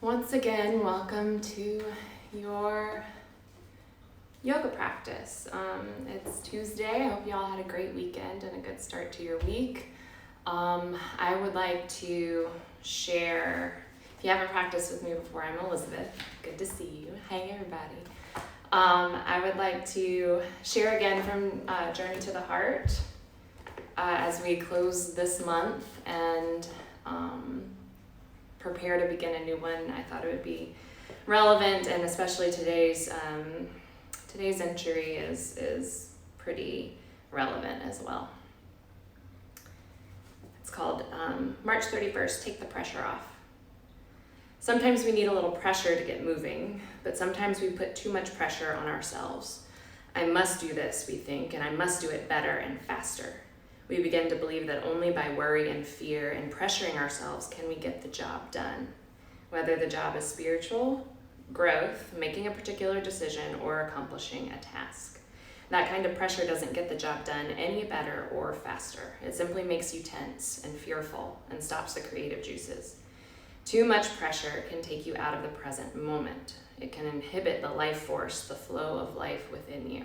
Once again, welcome to your yoga practice. It's Tuesday. I hope you all had a great weekend and a good start to your week. I would like to share, if you haven't practiced with me before, I'm Elizabeth. Good to see you. Hey, everybody. I would like to share again from Journey to the Heart as we close this month and prepare to begin a new one. I thought it would be relevant, and especially today's entry is pretty relevant as well. It's called March 31st, Take the Pressure Off. Sometimes we need a little pressure to get moving, but sometimes we put too much pressure on ourselves. I must do this, we think, and I must do it better and faster. We begin to believe that only by worry and fear and pressuring ourselves can we get the job done. Whether the job is spiritual, growth, making a particular decision, or accomplishing a task. That kind of pressure doesn't get the job done any better or faster. It simply makes you tense and fearful and stops the creative juices. Too much pressure can take you out of the present moment. It can inhibit the life force, the flow of life within you.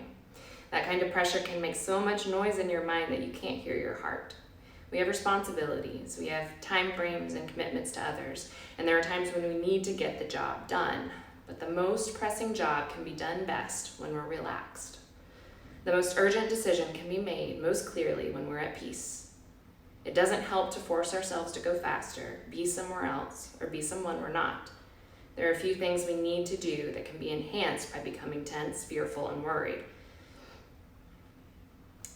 That kind of pressure can make so much noise in your mind that you can't hear your heart. We have responsibilities, we have time frames and commitments to others, and there are times when we need to get the job done. But the most pressing job can be done best when we're relaxed. The most urgent decision can be made most clearly when we're at peace. It doesn't help to force ourselves to go faster, be somewhere else, or be someone we're not. There are a few things we need to do that can be enhanced by becoming tense, fearful, and worried.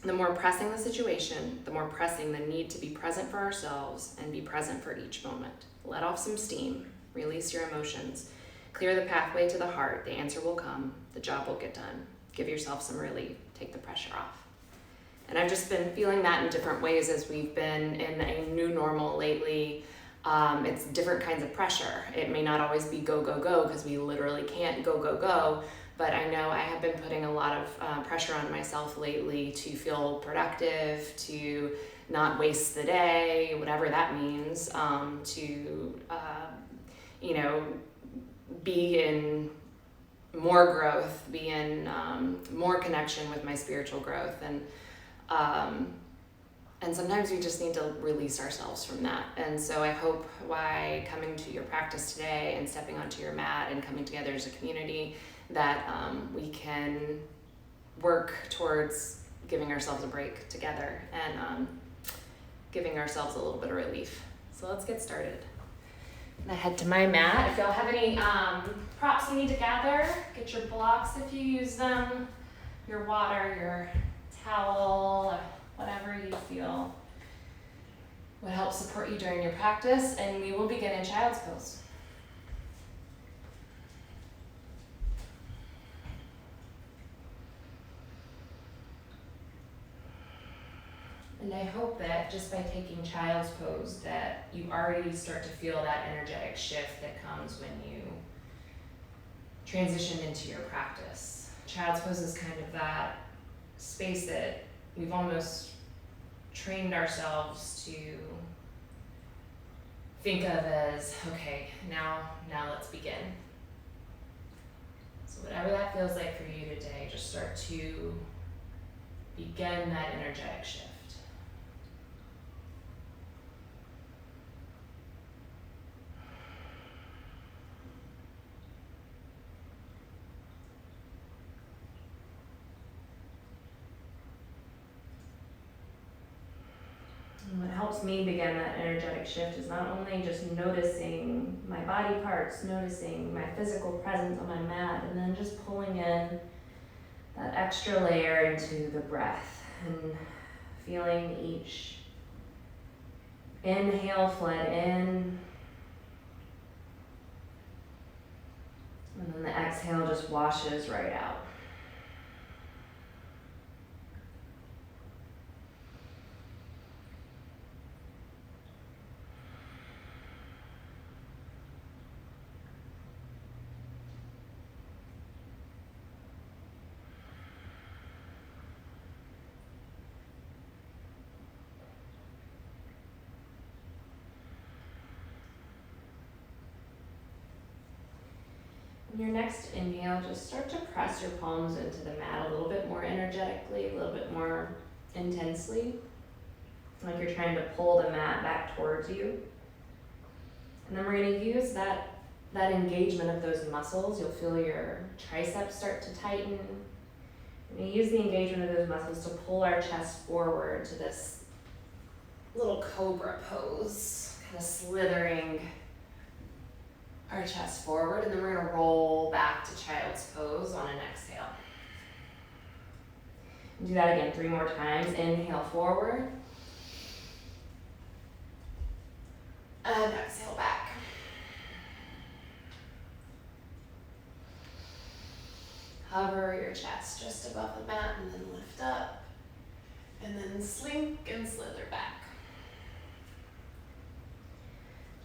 The more pressing the situation, the more pressing the need to be present for ourselves and be present for each moment. Let off some steam, release your emotions, clear the pathway to the heart. The answer will come, the job will get done. Give yourself some relief, take the pressure off. And I've just been feeling that in different ways as we've been in a new normal lately. It's different kinds of pressure. It may not always be go, go, go, because we literally can't go, go, go. But I know I have been putting a lot of pressure on myself lately to feel productive, to not waste the day, whatever that means, to be in more growth, be in more connection with my spiritual growth, and sometimes we just need to release ourselves from that. And so I hope by coming to your practice today and stepping onto your mat and coming together as a community that we can work towards giving ourselves a break together and giving ourselves a little bit of relief. So let's get started. I'm gonna head to my mat. If y'all have any props you need to gather, get your blocks if you use them, your water, your towel, whatever you feel would help support you during your practice, and we will begin in child's pose. And I hope that just by taking child's pose that you already start to feel that energetic shift that comes when you transition into your practice. Child's pose is kind of that space that we've almost trained ourselves to think of as, okay, now let's begin. So whatever that feels like for you today, just start to begin that energetic shift. What helps me begin that energetic shift is not only just noticing my body parts, noticing my physical presence on my mat, and then just pulling in that extra layer into the breath and feeling each inhale flood in, and then the exhale just washes right out. On your next inhale, just start to press your palms into the mat a little bit more energetically, a little bit more intensely, like you're trying to pull the mat back towards you. And then we're going to use that engagement of those muscles. You'll feel your triceps start to tighten. We're going to use the engagement of those muscles to pull our chest forward to this little cobra pose, kind of slithering our chest forward, and then we're going to roll back to child's pose on an exhale. Do that again 3 more times. Inhale forward. And exhale back. Hover your chest just above the mat and then lift up. And then slink and slither back.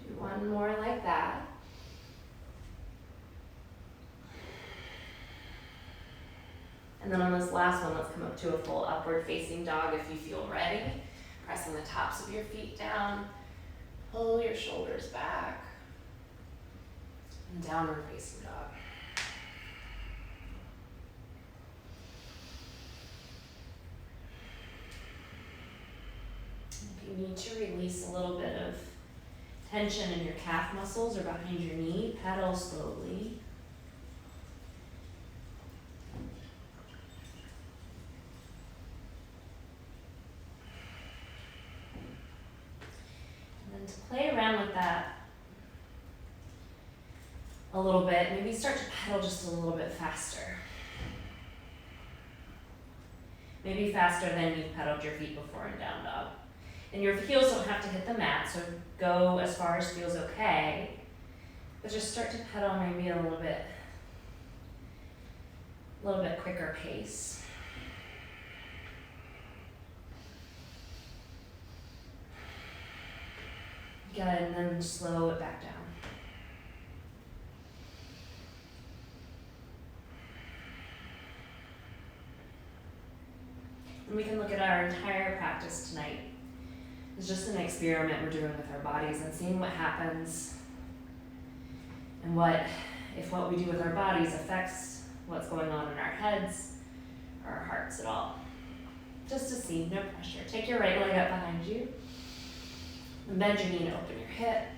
Do one more like that. And then on this last one, let's come up to a full upward facing dog if you feel ready. Pressing the tops of your feet down. Pull your shoulders back. And downward facing dog. If you need to release a little bit of tension in your calf muscles or behind your knee, pedal slowly. To play around with that a little bit, maybe start to pedal just a little bit faster. Maybe faster than you've pedaled your feet before in down dog. And your heels don't have to hit the mat, so go as far as feels okay. But just start to pedal maybe a little bit quicker pace. Good, and then slow it back down. And we can look at our entire practice tonight. It's just an experiment we're doing with our bodies and seeing what happens and if what we do with our bodies affects what's going on in our heads or our hearts at all. Just to see, no pressure. Take your right leg up behind you. And bend your knee and open your hip.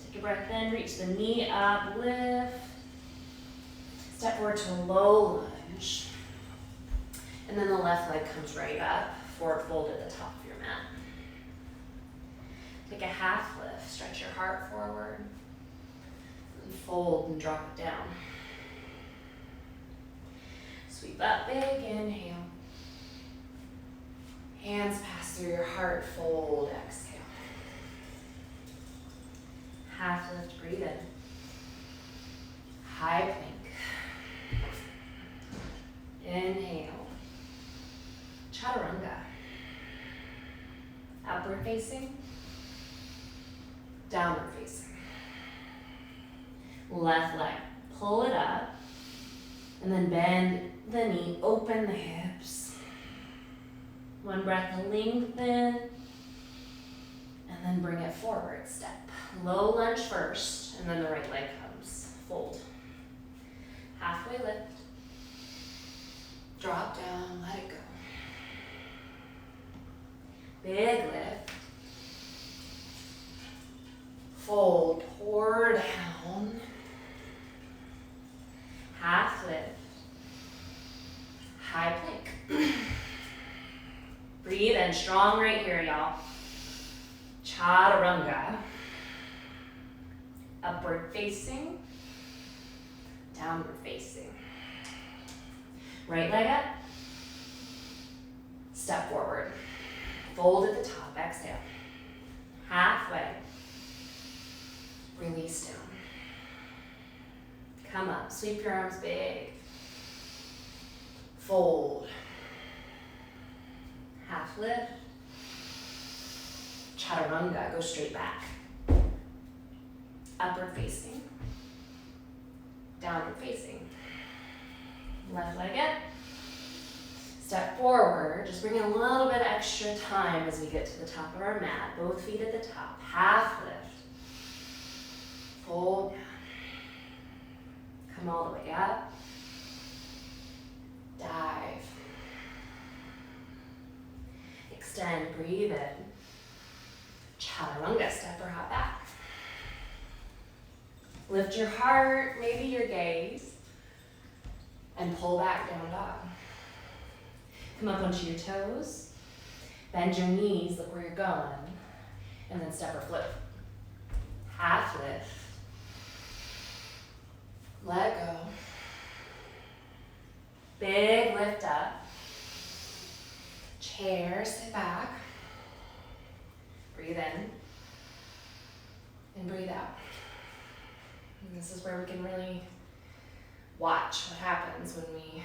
Take a breath in, reach the knee up, lift. Step forward to a low lunge. And then the left leg comes right up, forward fold at the top of your mat. Take a half lift, stretch your heart forward. And fold and drop it down. Sweep up, big inhale. Hands pass through your heart, fold, exhale. Half lift, breathe in. High plank. Inhale. Chaturanga. Upward facing. Downward facing. Left leg, pull it up. And then bend the knee, open the hips. One breath, lengthen, and then bring it forward, step. Low lunge first, and then the right leg comes, fold. Halfway lift, drop down, let it go. Big lift, fold, pour down, half lift, high plank. Breathe in, strong right here, y'all. Chaturanga. Upward facing, downward facing. Right leg up. Step forward. Fold at the top, exhale. Halfway. Release down. Come up, sweep your arms big. Fold. Half lift. Chaturanga, go straight back. Upward facing. Downward facing. Left leg up. Step forward, just bring in a little bit of extra time as we get to the top of our mat. Both feet at the top. Half lift. Fold down. Come all the way up. Dive. Extend, breathe in. Chaturanga, step or hop back. Lift your heart, maybe your gaze, and pull back, down dog. Come up onto your toes. Bend your knees, look where you're going. And then step or flip. Half lift. Let go. Big lift up. Chair, sit back. Breathe in. And breathe out. And this is where we can really watch what happens when we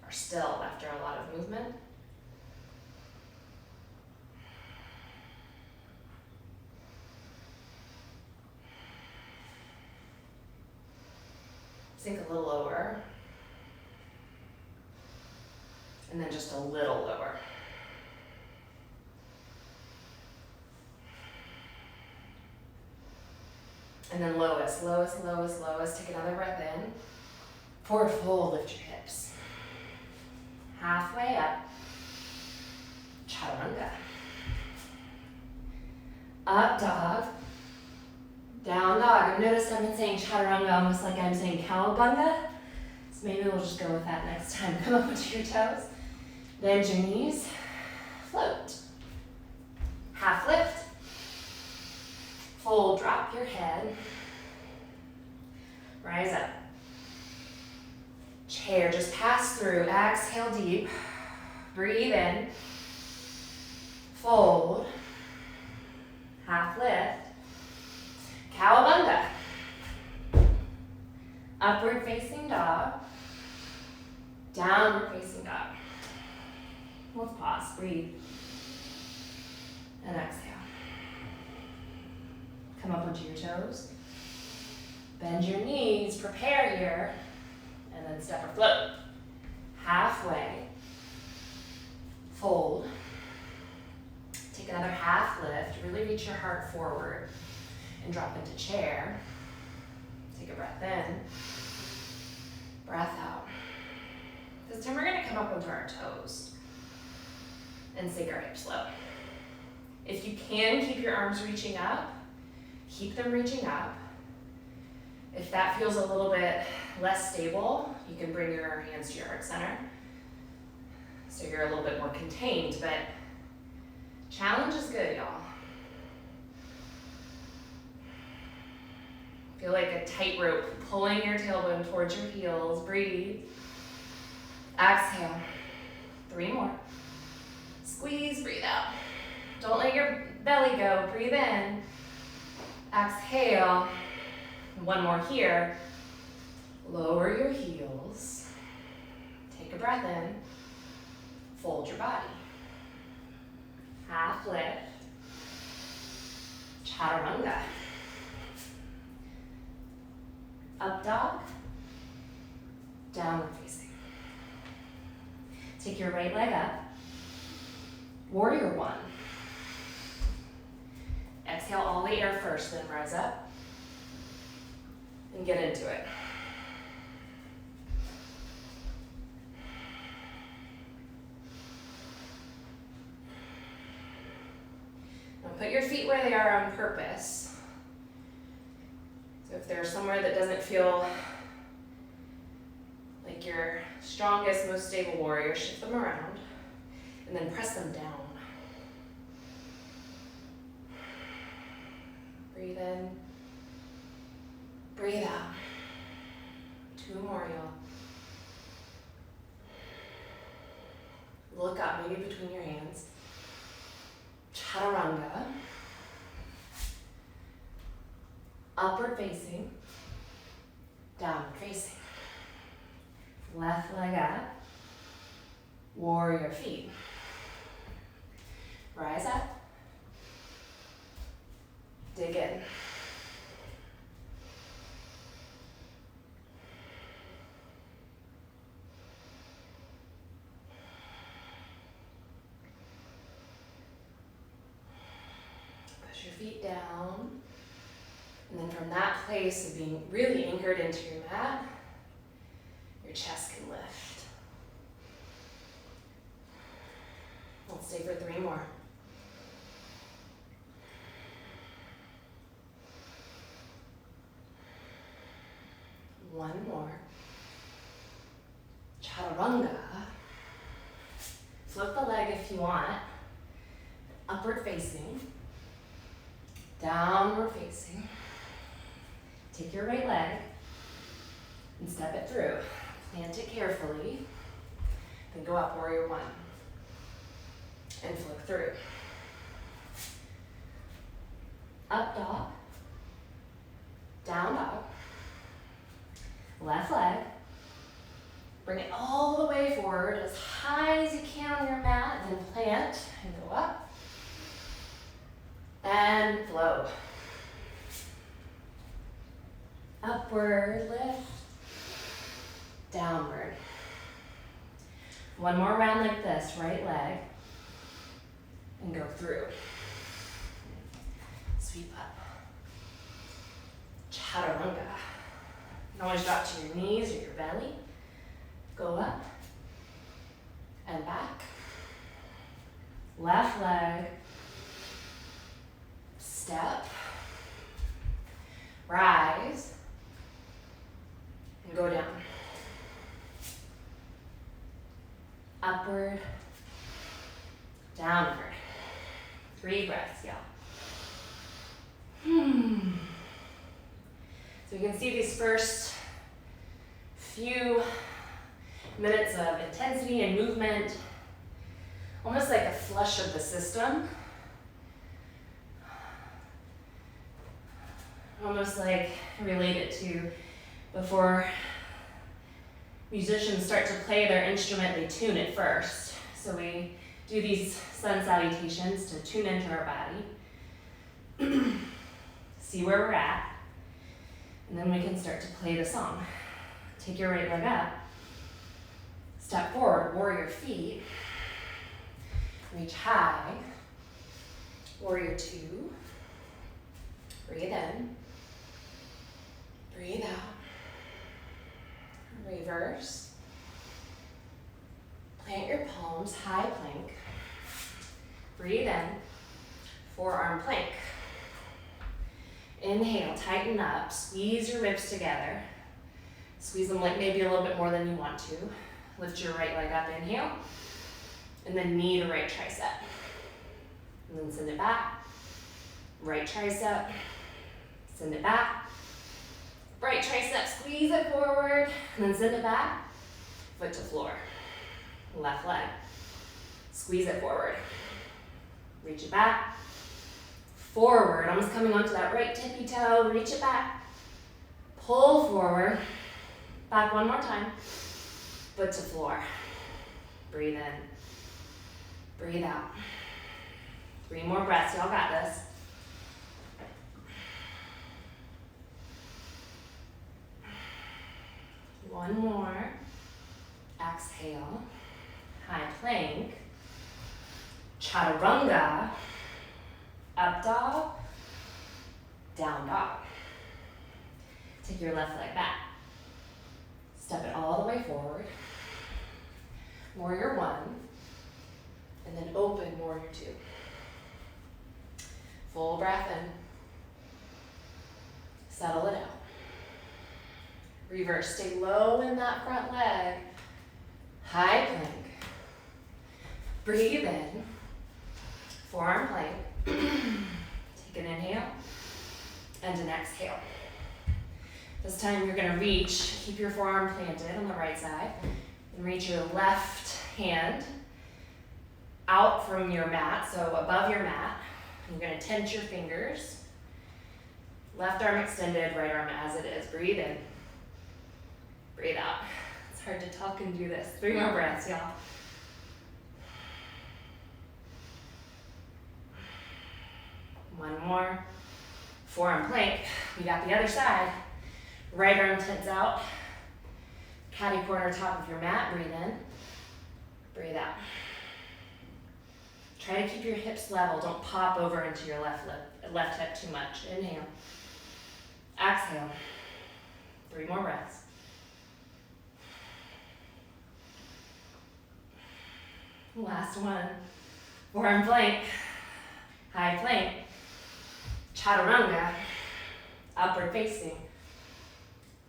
are still after a lot of movement. Sink a little lower. And then just a little lower. And then lowest, lowest, lowest, lowest. Take another breath in. Forward fold, lift your hips. Halfway up. Chaturanga. Up dog. Down dog. I've noticed I've been saying chaturanga almost like I'm saying cowabunga. So maybe we'll just go with that next time. Come up onto your toes. Bend your knees. Float. Half lift. Fold, drop your head. Rise up. Chair, just pass through. Exhale deep. Breathe in. Fold. Half lift. Cowabunga. Upward facing dog. Downward facing dog. Let's pause, breathe. And exhale. Come up onto your toes. Bend your knees, prepare here. And then step or float. Halfway. Fold. Take another half lift. Really reach your heart forward. And drop into chair. Take a breath in. Breath out. This time we're going to come up onto our toes. And sink our hips low. If you can, keep your arms reaching up. Keep them reaching up. If that feels a little bit less stable, you can bring your hands to your heart center. So you're a little bit more contained, but challenge is good, y'all. Feel like a tightrope pulling your tailbone towards your heels. Breathe. Exhale. 3 more. Squeeze, breathe out. Don't let your belly go. Breathe in. Exhale. 1 more here. Lower your heels. Take a breath in. Fold your body. Half lift. Chaturanga. Up dog. Downward facing. Take your right leg up. Warrior 1. Exhale all the air first, then rise up. And get into it. Now put your feet where they are on purpose. So if there's somewhere that doesn't feel like your strongest, most stable warrior, shift them around and then press them down. Breathe in. Breathe out. 2 more, y'all. Look up, maybe between your hands. Chaturanga. Upward facing. Downward facing. Left leg up. Warrior feet. Rise up. Dig in. Push your feet down. And then from that place of being really anchored into your mat, your chest can lift. Let's stay for 3 more. One more. Chaturanga. Flip the leg if you want. Upward facing. Downward facing. Take your right leg and step it through. Plant it carefully. Then go up, warrior 1. And flip through. Up dog. Down dog. Left leg. Bring it all the way forward as high as you can on your mat, and then plant and go up. And flow. Upward lift. Downward. One more round like this, right leg. And go through. Sweep up. Chaturanga. You can always drop to your knees or your belly. Go up and back. Left leg. Step. Rise. And go down. Upward. Downward. 3 breaths, y'all. So you can see these first few minutes of intensity and movement, almost like a flush of the system. Almost like relate it to before musicians start to play their instrument, they tune it first. So we do these sun salutations to tune into our body, see where we're at, and then we can start to play the song. Take your right leg up, step forward, warrior feet, reach high, warrior 2, breathe in, breathe out, reverse, plant your palms, high plank, breathe in, forearm plank. Inhale, tighten up, squeeze your ribs together. Squeeze them like maybe a little bit more than you want to. Lift your right leg up, inhale, and then knee to right tricep. And then send it back, right tricep, send it back, right tricep, squeeze it forward, and then send it back, foot to floor. Left leg, squeeze it forward, reach it back, forward, almost coming onto that right tippy toe, reach it back, pull forward, back one more time, foot to floor, breathe in, breathe out. 3 more breaths, y'all got this. One more, exhale, high plank, chaturanga, up dog, down dog. Take your left leg back. Step it all the way forward. Warrior 1, and then open warrior 2. Full breath in. Settle it out. Reverse, stay low in that front leg. High plank. Breathe in. Forearm plank. Take an inhale and an exhale. This time you're gonna reach, keep your forearm planted on the right side, and reach your left hand out from your mat, so above your mat. You're gonna tense your fingers. Left arm extended, right arm as it is. Breathe in, breathe out. It's hard to talk and do this. 3 more breaths, y'all. One more. Forearm plank. We got the other side. Right arm tense out. Catty corner top of your mat. Breathe in. Breathe out. Try to keep your hips level. Don't pop over into your left hip too much. Inhale. Exhale. 3 more breaths. Last one. Forearm plank. High plank. Chaturanga. Upward facing.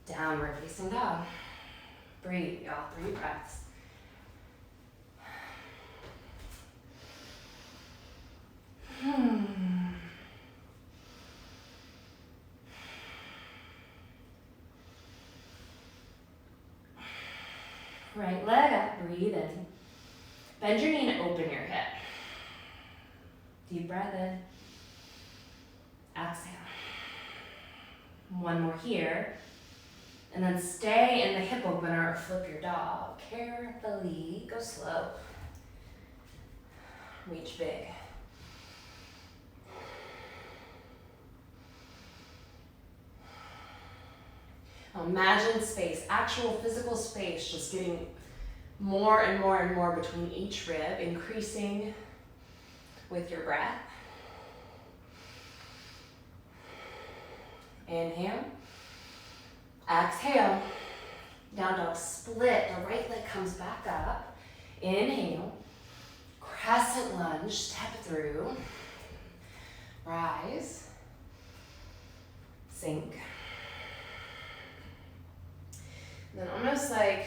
Downward facing dog. Breathe, y'all. 3 breaths. Right leg up, breathe in. Bend your knee and open your hip. Deep breath in. Exhale. One more here. And then stay in the hip opener or flip your dog. Carefully, go slow. Reach big. Imagine space, actual physical space, just getting more and more and more between each rib, increasing with your breath. Inhale. Exhale. Down dog split. The right leg comes back up. Inhale. Crescent lunge. Step through. Rise. Sink. And then almost like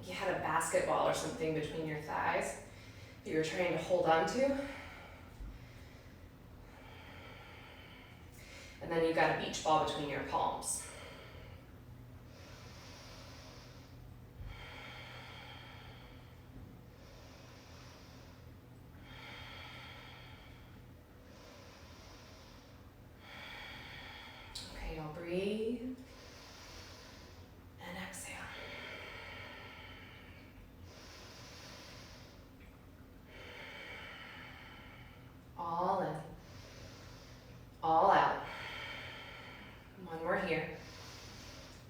you had a basketball or something between your thighs that you were trying to hold on to. And then you got a beach ball between your palms. Okay, y'all breathe. And exhale. All in. All out. One more here.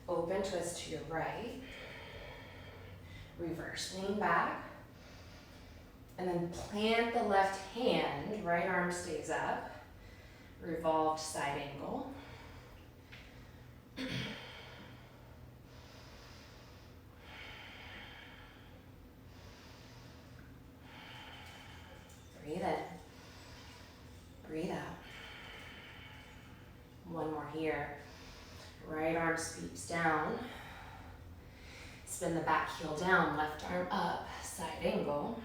Open twist to your right. Reverse, lean back. And then plant the left hand, right arm stays up. Revolved side angle. Breathe in. Breathe out. One more here. Right arm sweeps down. Spin the back heel down, left arm up, side angle.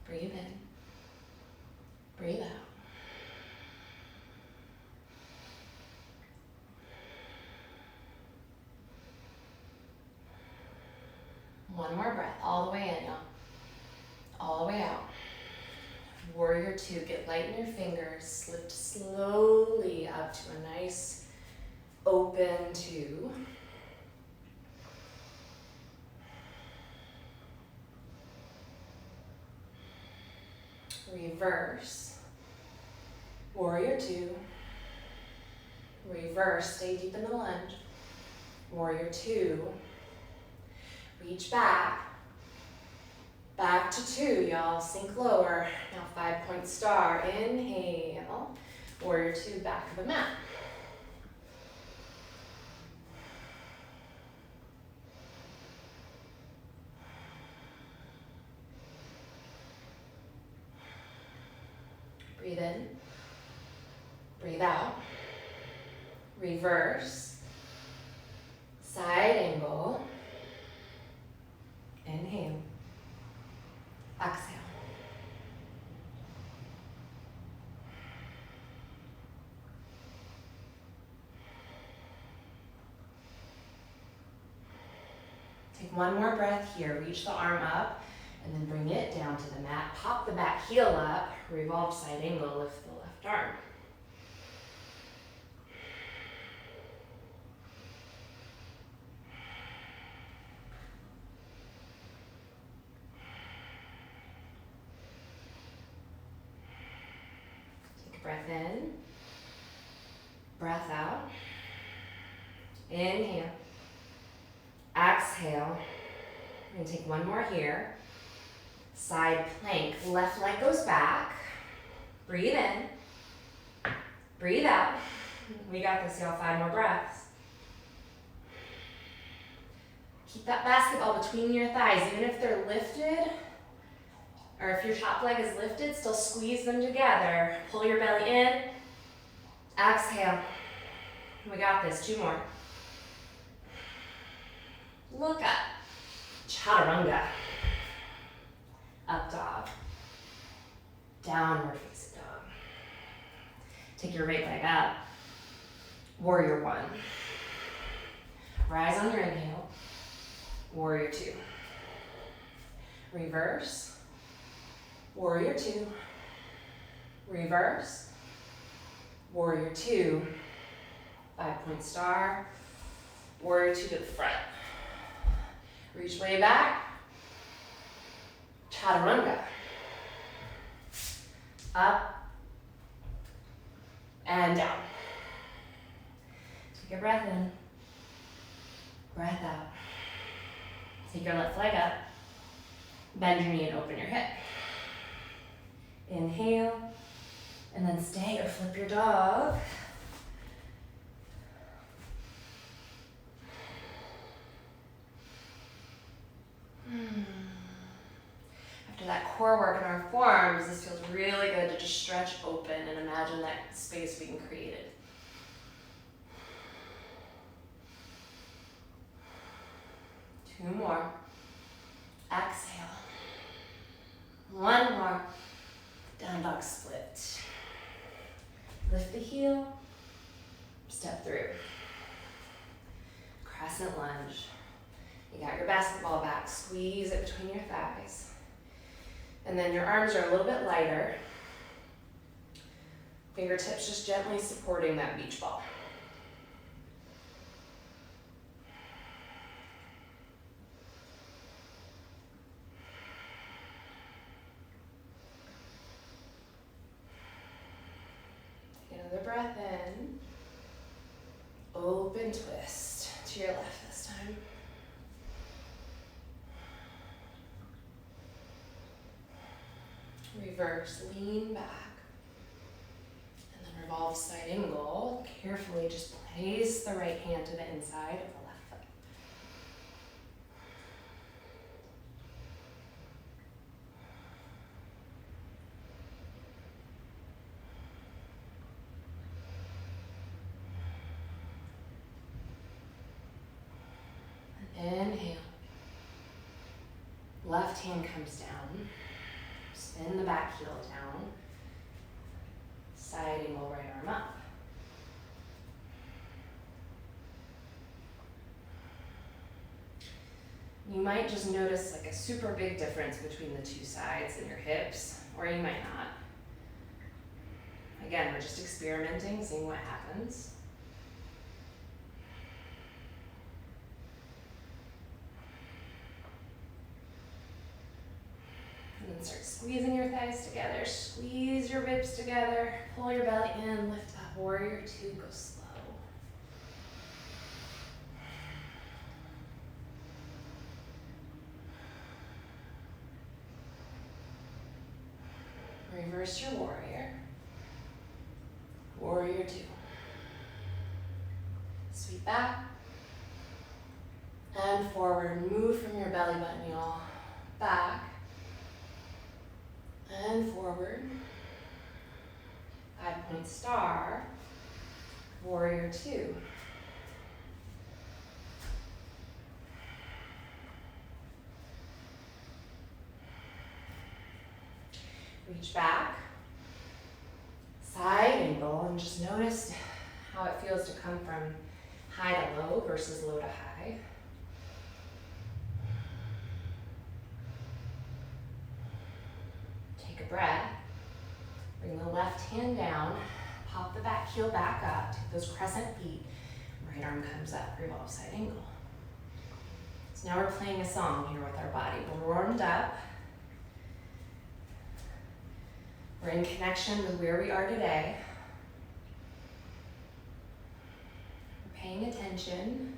Breathe in. Breathe out. One more breath, all the way in, y'all. All the way out. Warrior 2, get light in your fingers, slip slowly up to a nice open 2. Reverse. Warrior 2. Reverse, stay deep in the lunge. Warrior 2. Reach back. Back to 2, y'all. Sink lower. Now 5-point star. Inhale. Warrior 2, back of the mat. Breathe in. Breathe out. Reverse. Side angle. Inhale. Exhale. Take one more breath here. Reach the arm up and then bring it down to the mat. Pop the back heel up. Revolve side angle. Lift the left arm. Breath in, breath out, inhale, exhale, and take one more here. Side plank, left leg goes back. Breathe in. Breathe out. We got this, y'all. 5 more breaths. Keep that basketball between your thighs, even if they're lifted, or if your top leg is lifted, still squeeze them together. Pull your belly in. Exhale. We got this. 2 more. Look up. Chaturanga. Up dog. Downward facing dog. Take your right leg up. Warrior 1. Rise on your inhale. Warrior 2. Reverse. Warrior 2. Reverse. Warrior 2. 5-point star. Warrior 2 to the front. Reach way back. Chaturanga. Up and down. Take a breath in. Breath out. Take your left leg up. Bend your knee and open your hip. Inhale. And then stay or flip your dog. After that core work in our forearms, this feels really good to just stretch open and imagine that space being created. Two more. Exhale. One more. Down dog split. Lift the heel. Step through. Crescent lunge. You got your basketball back. Squeeze it between your thighs. And then your arms are a little bit lighter. Fingertips just gently supporting that beach ball. Take another breath in. Open twist to your left this time. Reverse, lean back, and then revolve side angle. Carefully just place the right hand to the inside of the left foot. And inhale. Left hand comes down. Spin the back heel down. Side angle, right arm up. You might just notice like a super big difference between the two sides and your hips, or you might not. Again, we're just experimenting, seeing what happens. And then start squeezing your thighs together, squeeze your ribs together, pull your belly in, lift up, warrior 2, go slow. Reverse your warrior, warrior 2. Sweep back and forward, move from your belly button, y'all. Back. And forward. 5-point star. Warrior 2. Reach back. Side angle, and just notice how it feels to come from high to low versus low to high. Take a breath, bring the left hand down, pop the back heel back up, take those crescent feet, right arm comes up, revolve side angle. So now we're playing a song here with our body. We're warmed up, we're in connection with where we are today, we're paying attention,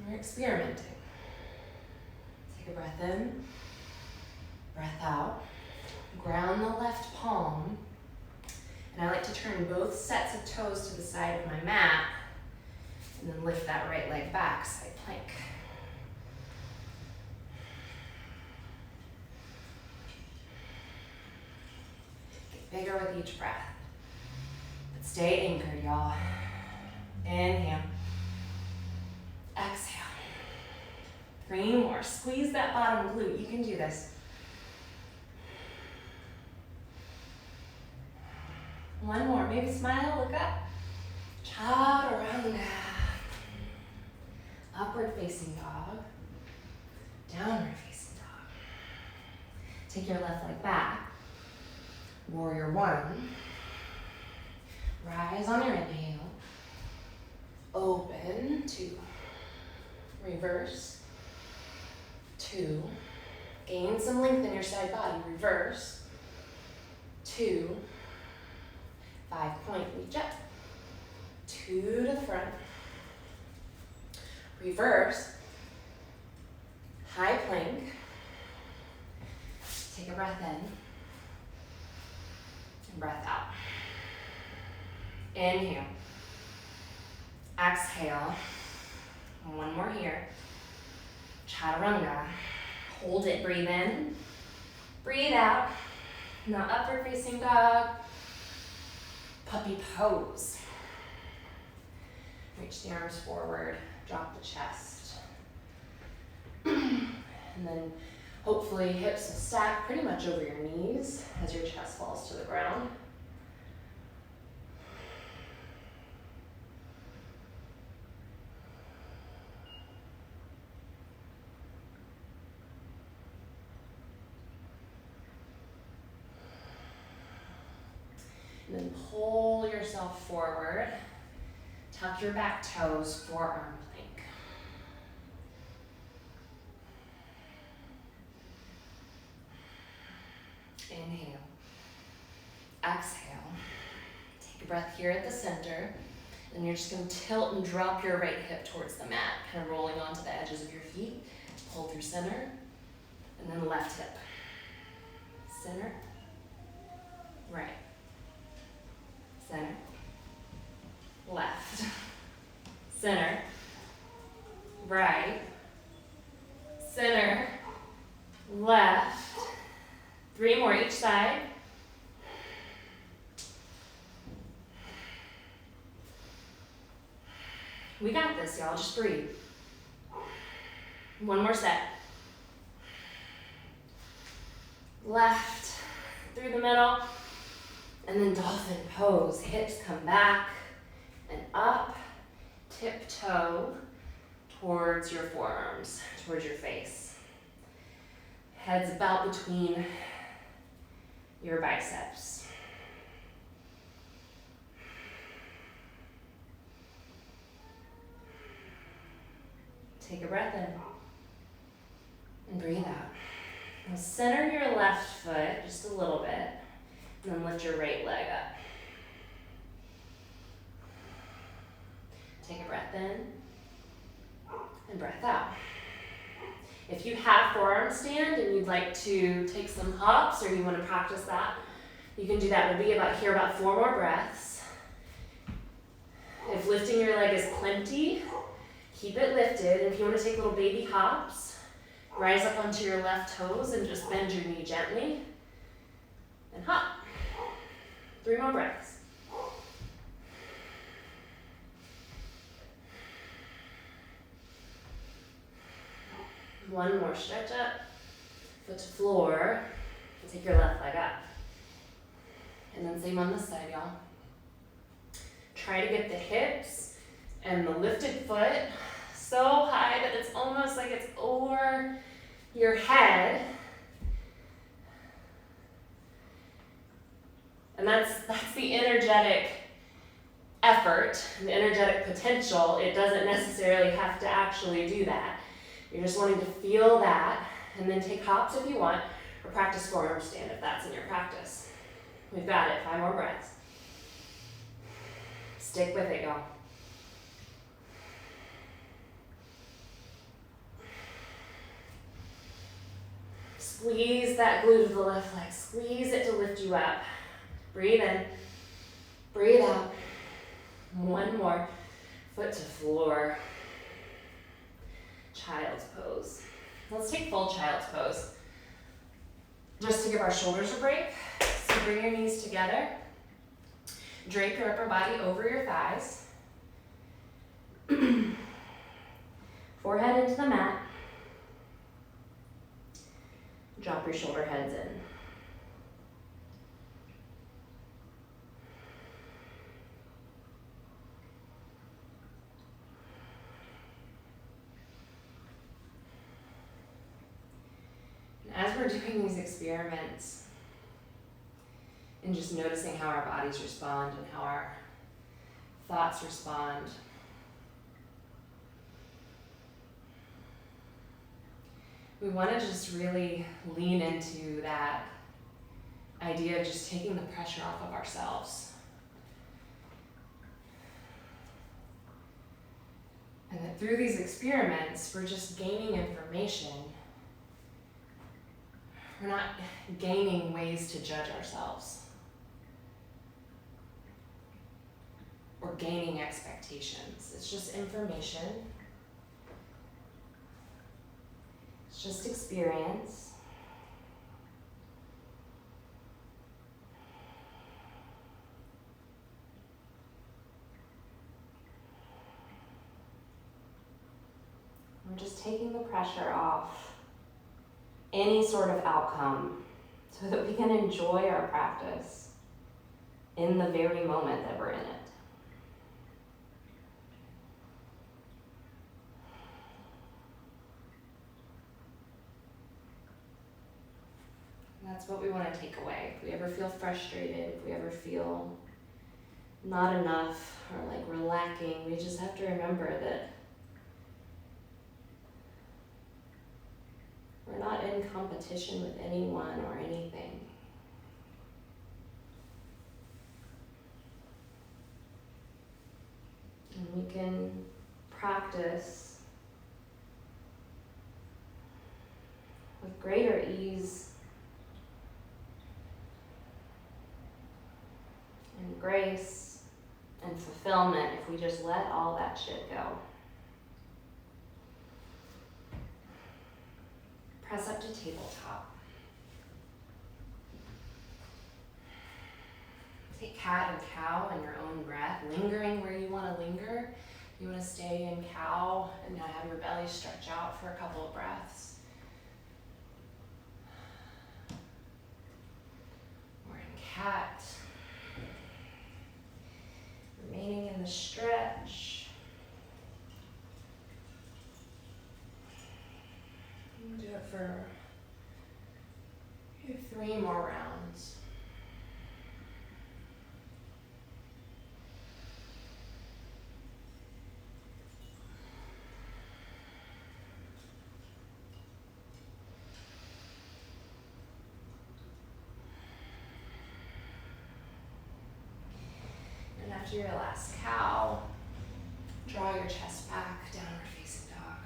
we're experimenting. Take a breath in, breath out. Ground the left palm. And I like to turn both sets of toes to the side of my mat and then lift that right leg back, side plank. Get bigger with each breath. But stay anchored, y'all. Inhale. Exhale. 3 more. Squeeze that bottom glute. You can do this. 1 more. Maybe smile, look up. Chaturanga. Upward facing dog. Downward facing dog. Take your left leg back. Warrior 1. Rise on your inhale. Open. 2. Reverse. 2. Gain some length in your side body. Reverse. 2. 5 point, reach up. 2 to the front. Reverse. High plank. Take a breath in. And breath out. Inhale. Exhale. 1 more here. Chaturanga. Hold it, breathe in. Breathe out. Now upward facing dog. Puppy pose. Reach the arms forward, drop the chest. And then hopefully hips will stack pretty much over your knees as your chest falls to the ground. And then pull yourself forward. Tuck your back toes, forearm plank. Inhale. Exhale. Take a breath here at the center. And you're just going to tilt and drop your right hip towards the mat, kind of rolling onto the edges of your feet. Pull through center. And then left hip. Center. Right. Center, left, center, right, center, left. 3 more each side. We got this, y'all. Just breathe. 1 more set. Left, through the middle. And then dolphin pose, hips come back and up, tiptoe towards your forearms, towards your face. Head's about between your biceps. Take a breath in and breathe out. Now center your left foot just a little bit. And then lift your right leg up. Take a breath in and breath out. If you have forearm stand and you'd like to take some hops or you want to practice that, you can do that. We'll be about 4 more breaths. If lifting your leg is plenty, keep it lifted. And if you want to take little baby hops, rise up onto your left toes and just bend your knee gently and hop. 3 more breaths. One more, stretch up, foot to floor, and take your left leg up. And then same on this side, y'all. Try to get the hips and the lifted foot so high that it's almost like it's over your head. And that's the energetic effort, the energetic potential. It doesn't necessarily have to actually do that. You're just wanting to feel that, and then take hops if you want, or practice forearm stand if that's in your practice. We've got it, 5 more breaths. Stick with it, y'all. Squeeze that glute of the left leg. Squeeze it to lift you up. Breathe in. Breathe out. One more. Foot to floor. Child's pose. Let's take full child's pose. Just to give our shoulders a break. So bring your knees together. Drape your upper body over your thighs. Forehead into the mat. Drop your shoulder heads in. And as we're doing these experiments and just noticing how our bodies respond and how our thoughts respond, we want to just really lean into that idea of just taking the pressure off of ourselves. And that through these experiments, we're just gaining information. We're not gaining ways to judge ourselves or gaining expectations. It's just information. It's just experience. We're just taking the pressure off any sort of outcome so that we can enjoy our practice in the very moment that we're in it. That's what we want to take away. If we ever feel frustrated, if we ever feel not enough or like we're lacking, we just have to remember that we're not in competition with anyone or anything. And we can practice with greater ease and grace and fulfillment if we just let all that shit go. Press up to tabletop. Take cat and cow in your own breath, lingering where you want to linger. You want to stay in cow and now have your belly stretch out for a couple of breaths. Or in cat. Remaining in the stretch. Do it for 3 more rounds. And after your last cow, draw your chest back, downward facing dog.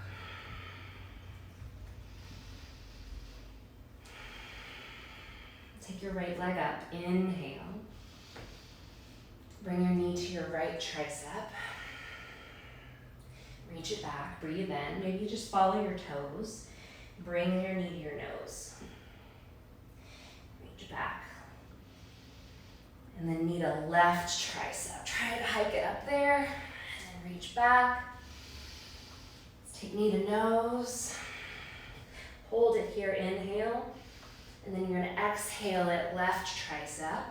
Take your right leg up, inhale. Bring your knee to your right tricep. Reach it back, breathe in. Maybe just follow your toes. Bring your knee to your nose. Reach back. And then knee to left tricep. Try to hike it up there. And then reach back. Let's take knee to nose. Hold it here, inhale. And then you're going to exhale it, left tricep.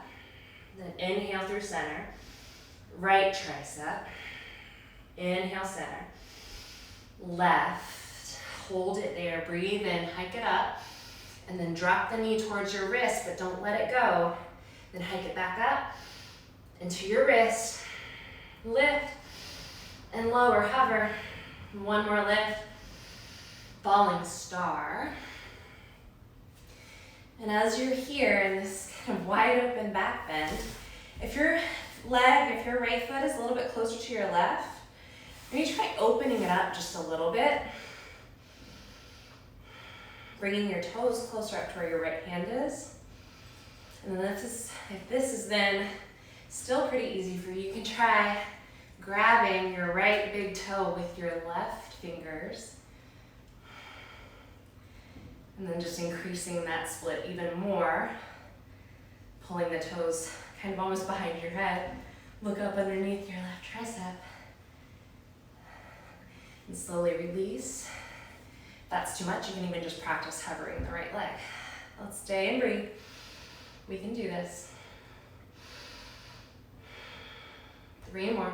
Then inhale through center. Right tricep. Inhale, center. Left. Hold it there. Breathe in, hike it up. And then drop the knee towards your wrist, but don't let it go. Then hike it back up into your wrist. Lift and lower, hover. One more lift. Falling star. And as you're here in this kind of wide open back bend, if your right foot is a little bit closer to your left, maybe try opening it up just a little bit. Bringing your toes closer up to where your right hand is. And then if this is then still pretty easy for you, you can try grabbing your right big toe with your left fingers. And then just increasing that split even more. Pulling the toes kind of almost behind your head. Look up underneath your left tricep. And slowly release. If that's too much, you can even just practice hovering the right leg. Let's stay and breathe. We can do this. 3 more.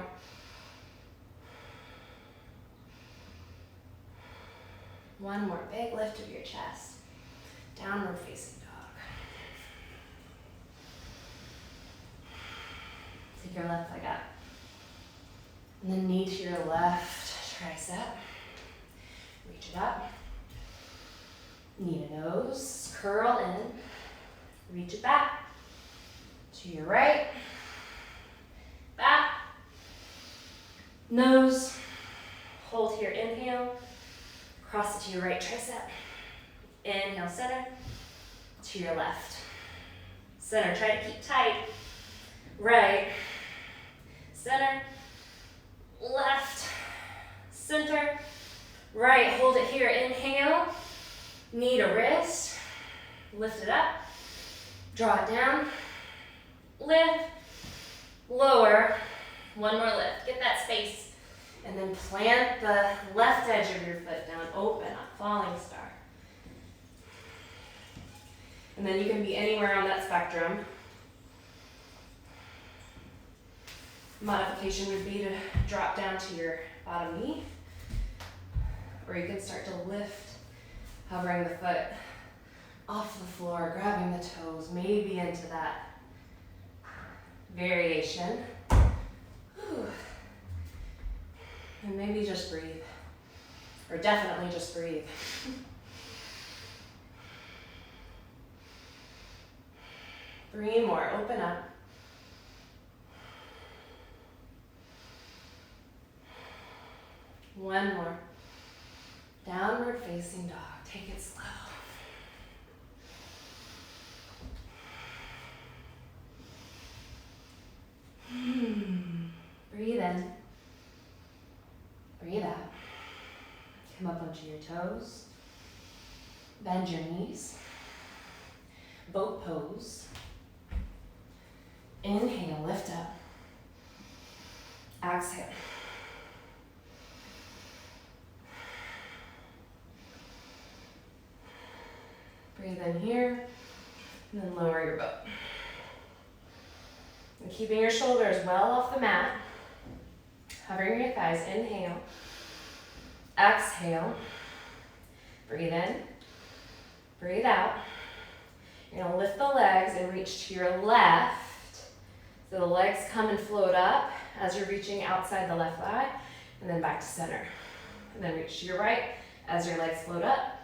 One more big lift of your chest. Downward facing dog. Take your left leg up. And then knee to your left tricep. Reach it up. Knee to nose. Curl in. Reach it back. To your right. Back. Nose. Hold here. Inhale. Cross it to your right tricep. Inhale, center. To your left. Center. Try to keep tight. Right. Center. Left. Center. Right. Hold it here. Inhale. Knee to wrist. Lift it up. Draw it down. Lift. Lower. One more lift. Get that space. And then plant the left edge of your foot down. Open up. Falling star. And then you can be anywhere on that spectrum. Modification would be to drop down to your bottom knee. Or you can start to lift, hovering the foot off the floor, grabbing the toes, maybe into that variation. Whew. And maybe just breathe. Or definitely just breathe. 3 more. Open up. One more. Downward facing dog. Take it slow. Breathe in. Breathe out. Come up onto your toes. Bend your knees. Boat pose. Inhale, lift up. Exhale. Breathe in here, and then lower your boat. And keeping your shoulders well off the mat. Hovering your thighs, inhale. Exhale. Breathe in. Breathe out. You're gonna lift the legs and reach to your left. So the legs come and float up as you're reaching outside the left thigh, and then back to center. And then reach to your right as your legs float up,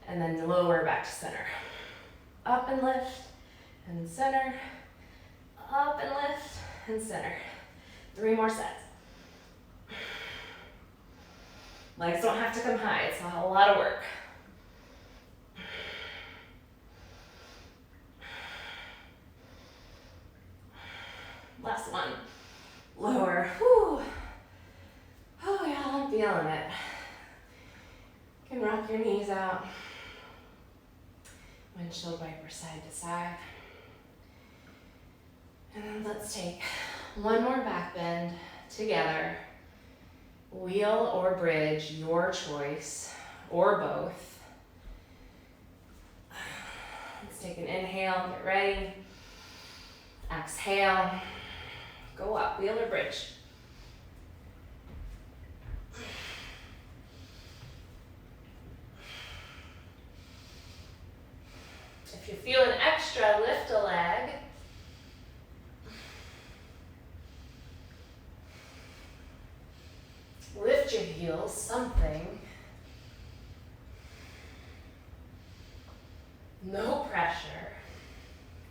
and then lower back to center. Up and lift, and center. Up and lift, and center. 3 more sets. Legs don't have to come high, it's a lot of work. Last one. Lower. Whew. Oh yeah, I'm feeling it. You can rock your knees out. Windshield wiper side to side. And then let's take one more back bend together. Wheel or bridge, your choice, or both. Let's take an inhale, get ready. Exhale. Go up, wheel or bridge. If you're feeling extra, lift a leg. Lift your heels, something. No pressure.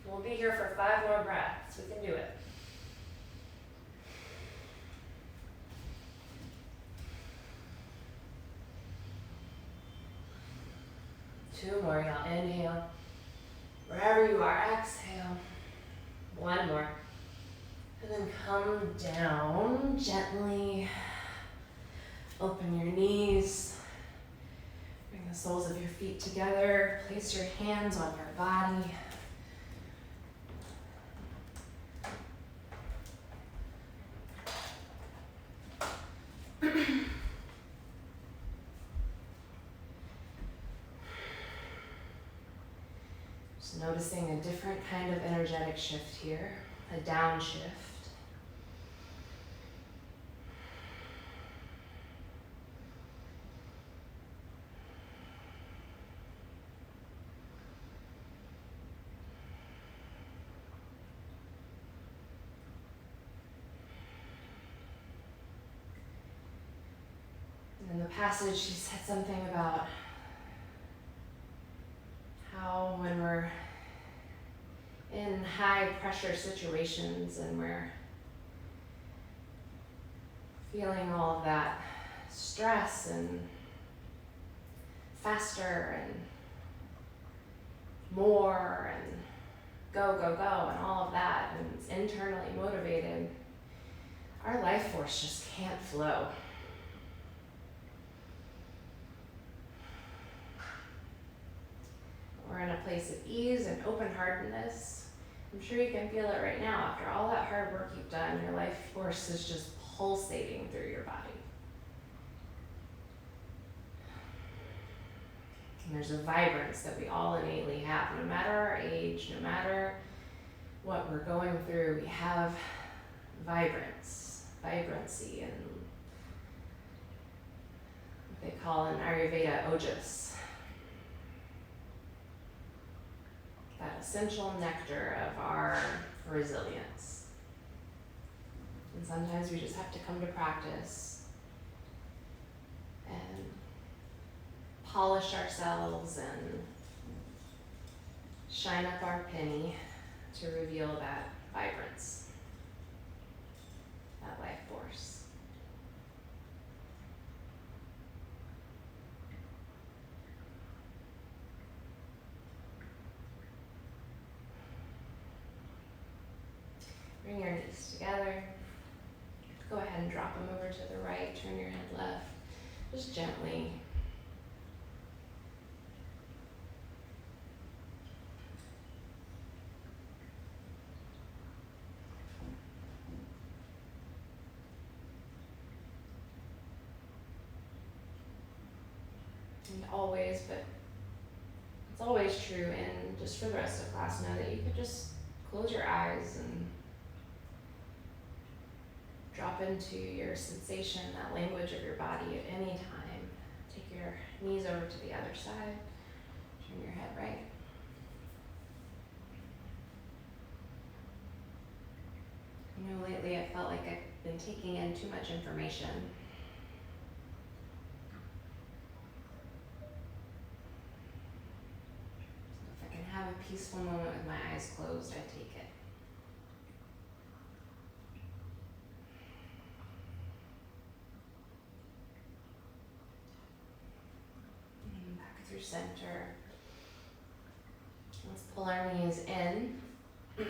We'll be here for 5 more breaths. We can do it. 2 more, y'all. Inhale. Wherever you are, exhale. 1 more. And then come down gently. Open your knees. Bring the soles of your feet together. Place your hands on your body. Just noticing a different kind of energetic shift here, a downshift. In the passage, she said something about how when we're in high pressure situations and we're feeling all of that stress and faster and more and go, go, go and all of that, and it's internally motivated, our life force just can't flow. We're in a place of ease and open-heartedness. I'm sure you can feel it right now. After all that hard work you've done, your life force is just pulsating through your body. And there's a vibrance that we all innately have. No matter our age, no matter what we're going through, we have vibrancy, and what they call in Ayurveda ojas. That essential nectar of our resilience. And sometimes we just have to come to practice and polish ourselves and shine up our penny to reveal that vibrance, that life force. Bring your knees together. Go ahead and drop them over to the right. Turn your head left. Just gently. And always, but it's always true, and just for the rest of class, know that you could just close your eyes and drop into your sensation, that language of your body at any time. Take your knees over to the other side. Turn your head right. You know, lately I felt like I've been taking in too much information. So if I can have a peaceful moment with my eyes closed, I take it. Through center. Let's pull our knees in. And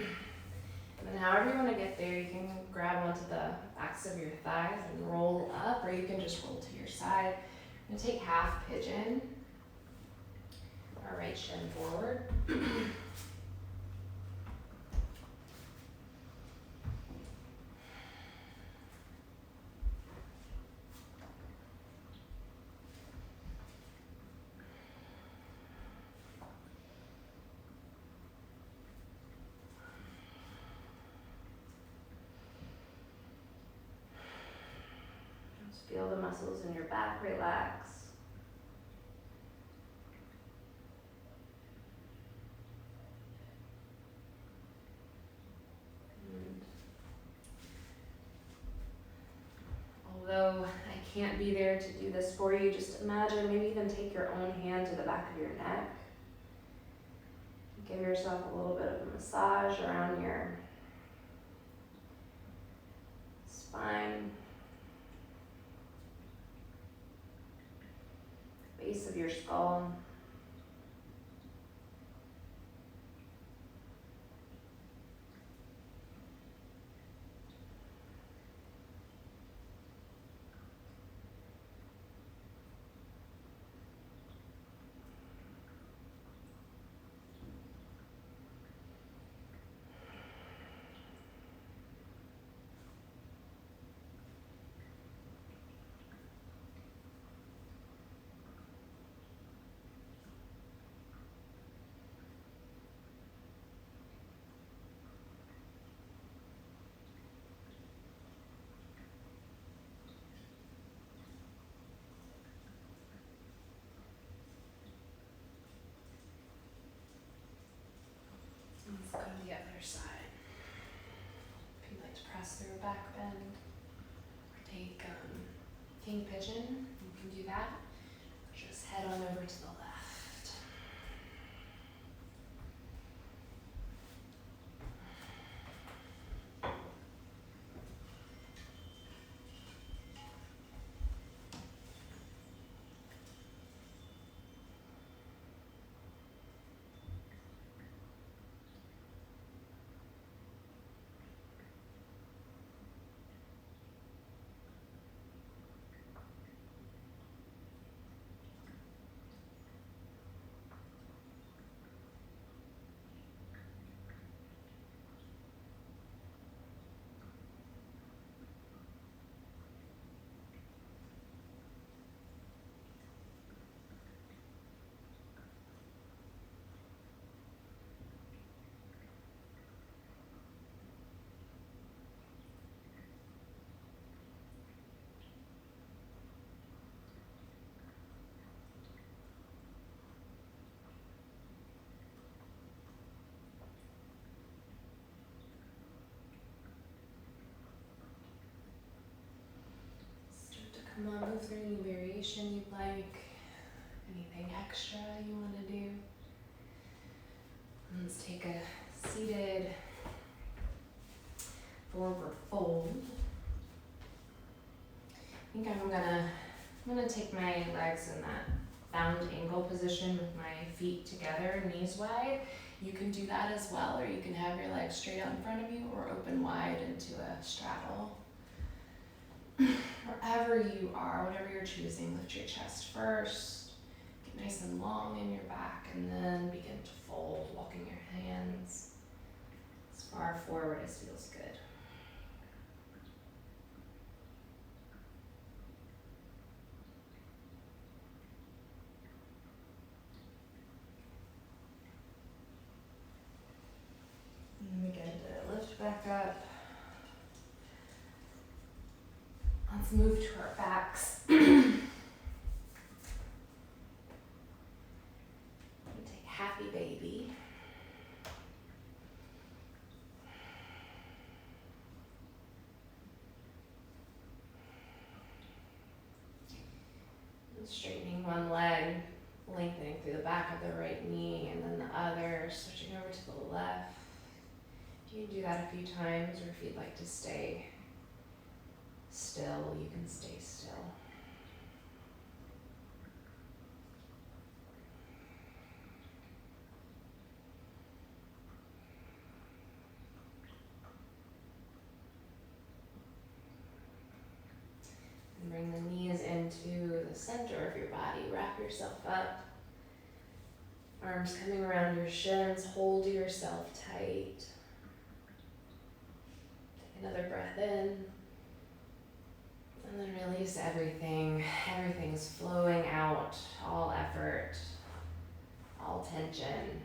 then however you want to get there, you can grab onto the backs of your thighs and roll up, or you can just roll to your side. I'm going to take half pigeon. Our right shin forward. Feel the muscles in your back relax. And although I can't be there to do this for you, just imagine, maybe even take your own hand to the back of your neck. Give yourself a little bit of a massage around your spine. Base of your skull. back bend. Take king pigeon, you can do that. Just head on over to the left. Come on, move through any variation you'd like, anything extra you want to do. Let's take a seated forward fold. I think I'm gonna take my legs in that bound ankle position with my feet together, knees wide. You can do that as well, or you can have your legs straight out in front of you or open wide into a straddle. Wherever you are, whatever you're choosing, lift your chest first, get nice and long in your back, and then begin to fold, walking your hands as far forward as feels good. And begin to lift back up. Let's move to our backs. Take happy baby. And straightening one leg, lengthening through the back of the right knee, and then the other, switching over to the left. You can do that a few times, or if you'd like to stay still, you can stay still. And bring the knees into the center of your body. Wrap yourself up. Arms coming around your shins. Hold yourself tight. Take another breath in. And then release everything. Everything's flowing out. All effort. All tension.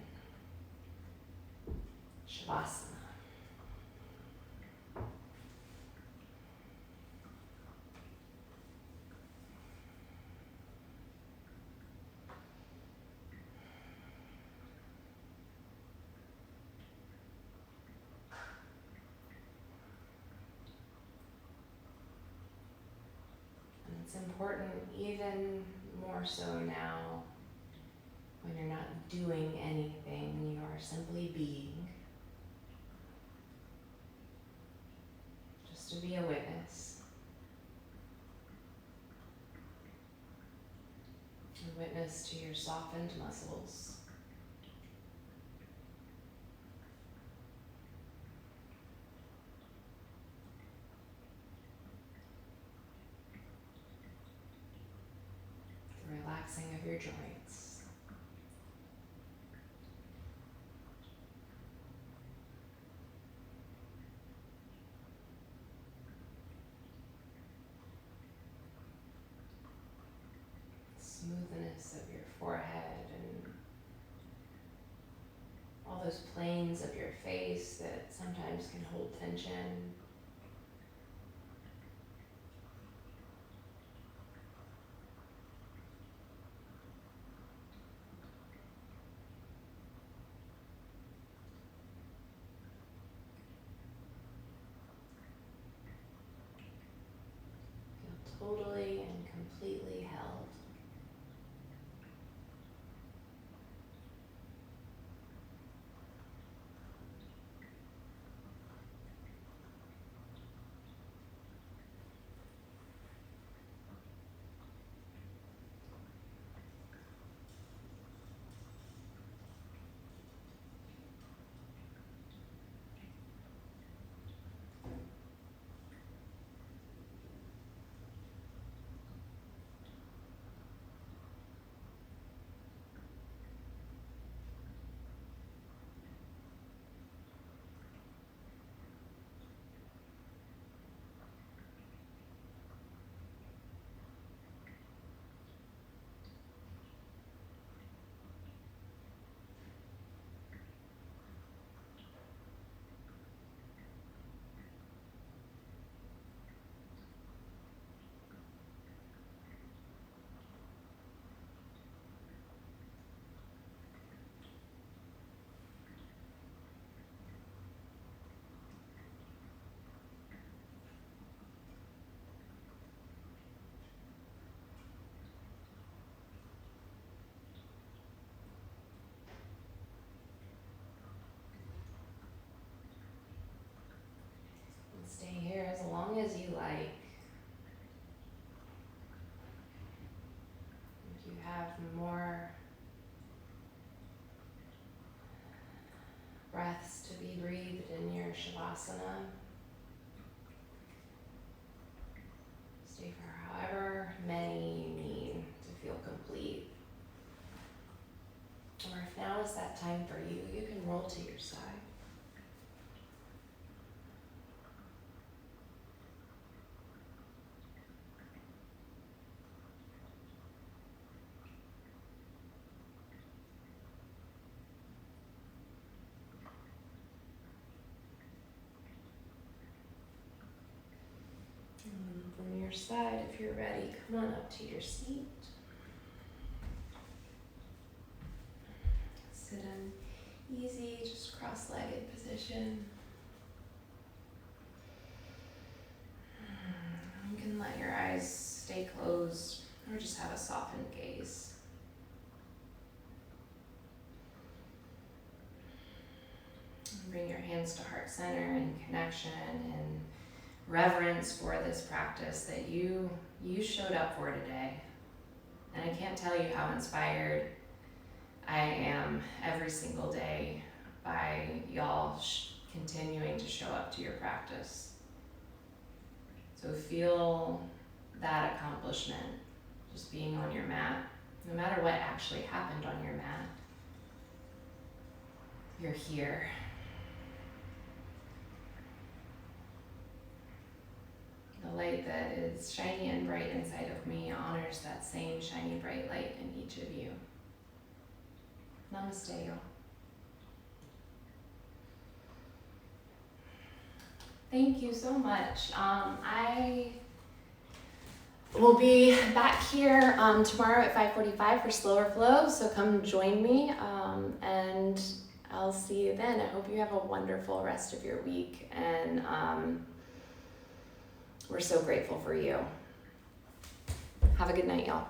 Shavasana. It's important, even more so now, when you're not doing anything, you are simply being. Just to be a witness. A witness to your softened muscles. Relaxing of your joints. Smoothness of your forehead and all those planes of your face that sometimes can hold tension. like you have more breaths to be breathed in your Shavasana. Stay for however many you need to feel complete. Or if now is that time for you, you can roll to your side. And from your side, if you're ready, come on up to your seat. Sit in easy, just cross-legged position. You can let your eyes stay closed or just have a softened gaze. Bring your hands to heart center in connection and reverence for this practice that you showed up for today. And I can't tell you how inspired I am every single day by y'all continuing to show up to your practice. So feel that accomplishment, just being on your mat, no matter what actually happened on your mat. You're here. The light that is shiny and bright inside of me honors that same shiny, bright light in each of you. Namaste, y'all. Thank you so much. I will be back here tomorrow at 5:45 for Slower Flow, so come join me, and I'll see you then. I hope you have a wonderful rest of your week, and we're so grateful for you. Have a good night, y'all.